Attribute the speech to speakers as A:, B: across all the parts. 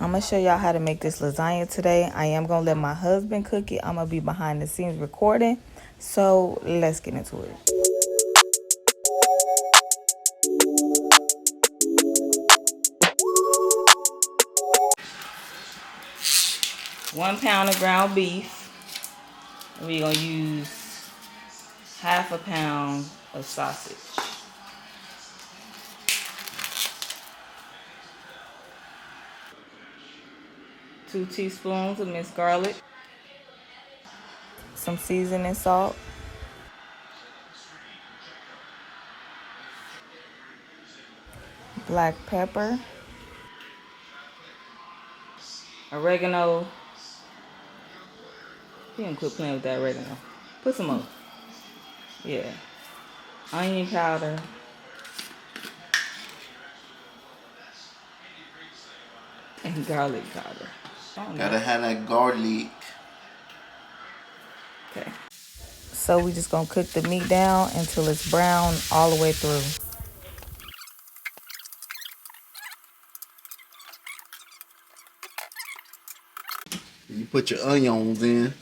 A: I'm going to show y'all how to make this lasagna today. I am going to let my husband cook it. I'm going to be behind the scenes recording. So let's get into it. 1 pound of ground beef. We're going to use 1/2 pound of sausage. Two teaspoons of minced garlic. Some seasoning salt. Black pepper. Oregano. You can quit playing with that oregano. Put some more. Yeah. Onion powder. And garlic powder.
B: Gotta have that garlic.
A: Okay. So we just gonna cook the meat down until it's brown all the way through.
B: You put your onions in.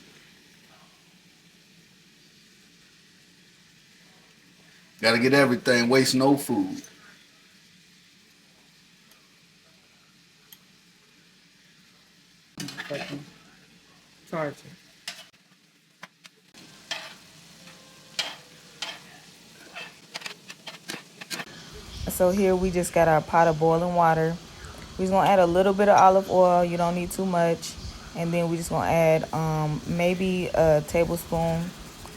B: Gotta get everything. Waste no food.
A: Charge it. So here we just got our pot of boiling water. We're just gonna add a little bit of olive oil. You don't need too much. And then we just gonna add maybe a tablespoon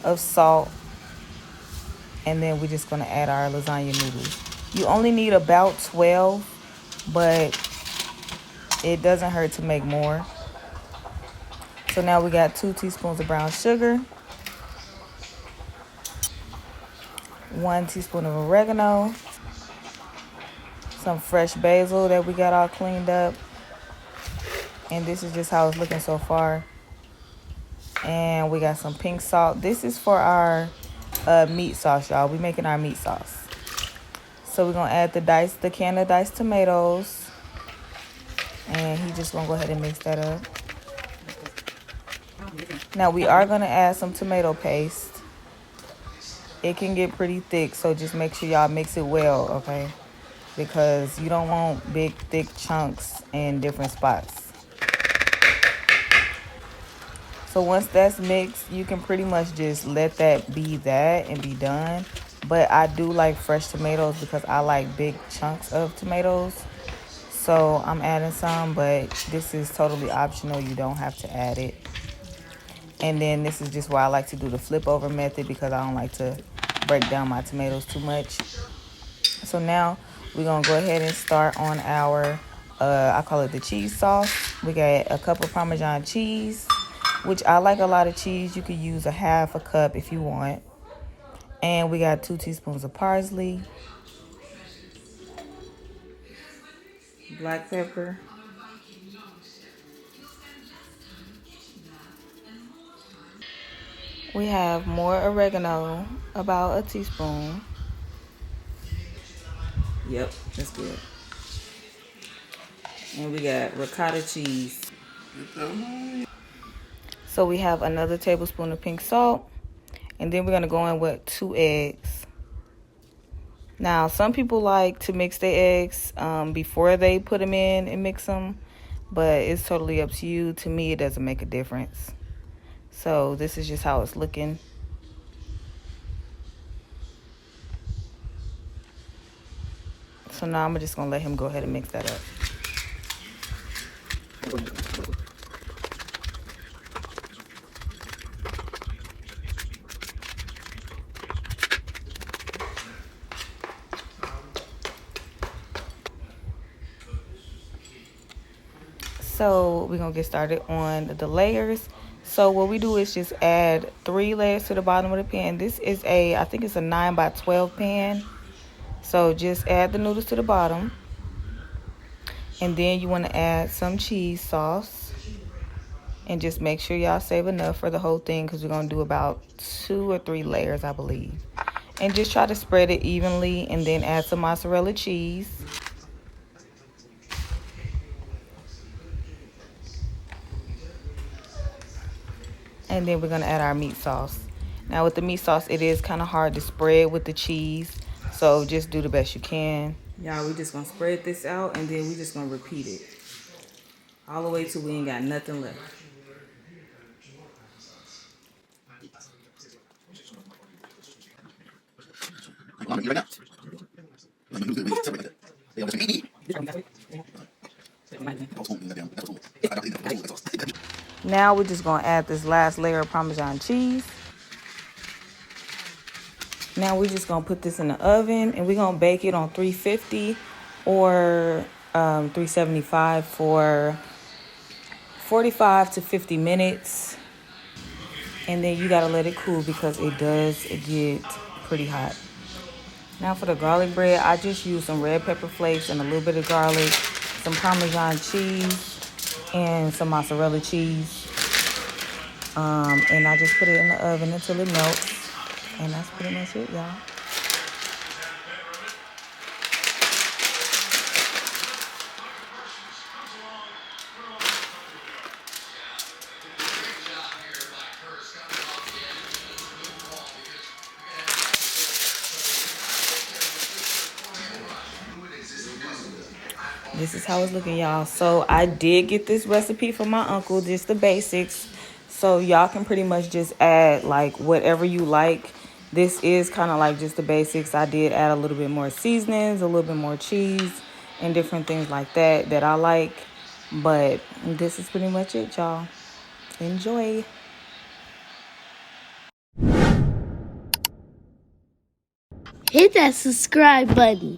A: of salt. And then we're just gonna add our lasagna noodles. You only need about 12, but it doesn't hurt to make more. So now we got 2 teaspoons of brown sugar, 1 teaspoon of oregano, some fresh basil that we got all cleaned up. And this is just how it's looking so far. And we got some pink salt. This is for our meat sauce, y'all. We're making our meat sauce. So we're gonna add the can of diced tomatoes. And he just gonna go ahead and mix that up. Now we are gonna add some tomato paste. It can get pretty thick, so just make sure y'all mix it well, okay? Because you don't want big, thick chunks in different spots. So once that's mixed, you can pretty much just let that be that and be done. But I do like fresh tomatoes because I like big chunks of tomatoes. So I'm adding some, but this is totally optional. You don't have to add it. And then this is just why I like to do the flip over method because I don't like to break down my tomatoes too much. So now we're going to go ahead and start on our, I call it the cheese sauce. We got a cup of Parmesan cheese, which I like a lot of cheese. You could use 1/2 cup if you want. And we got 2 teaspoons of parsley, black pepper, we have more oregano, about a teaspoon. Yep, that's good. And we got ricotta cheese. So we have another tablespoon of pink salt. And then we're going to go in with 2 eggs. Now, some people like to mix their eggs before they put them in and mix them. But it's totally up to you. To me, it doesn't make a difference. So this is just how it's looking. So now I'm just going to let him go ahead and mix that up. So we're going to get started on the layers. So what we do is just add 3 layers to the bottom of the pan. This is I think it's a 9 by 12 pan. So just add the noodles to the bottom. And then you want to add some cheese sauce. And just make sure y'all save enough for the whole thing because we're going to do about 2 or 3 layers, I believe. And just try to spread it evenly and then add some mozzarella cheese. And then we're gonna add our meat sauce. Now with the meat sauce, it is kind of hard to spread with the cheese, so just do the best you can. Y'all, we just gonna spread this out and then we just gonna repeat it all the way till we ain't got nothing left. Now we're just gonna add this last layer of Parmesan cheese. Now we're just gonna put this in the oven and we're gonna bake it on 350 or 375 for 45 to 50 minutes. And then you gotta let it cool because it does get pretty hot. Now for the garlic bread, I just used some red pepper flakes and a little bit of garlic, some Parmesan cheese, and some mozzarella cheese. And I just put it in the oven until it melts. And that's pretty much it, y'all. This is how it's looking, y'all. So I did get this recipe from my uncle, just the basics. So y'all can pretty much just add like whatever you like. This is kind of like just the basics. I did add a little bit more seasonings, a little bit more cheese, and different things like that I like. But this is pretty much it, y'all. Enjoy.
C: Hit that subscribe button.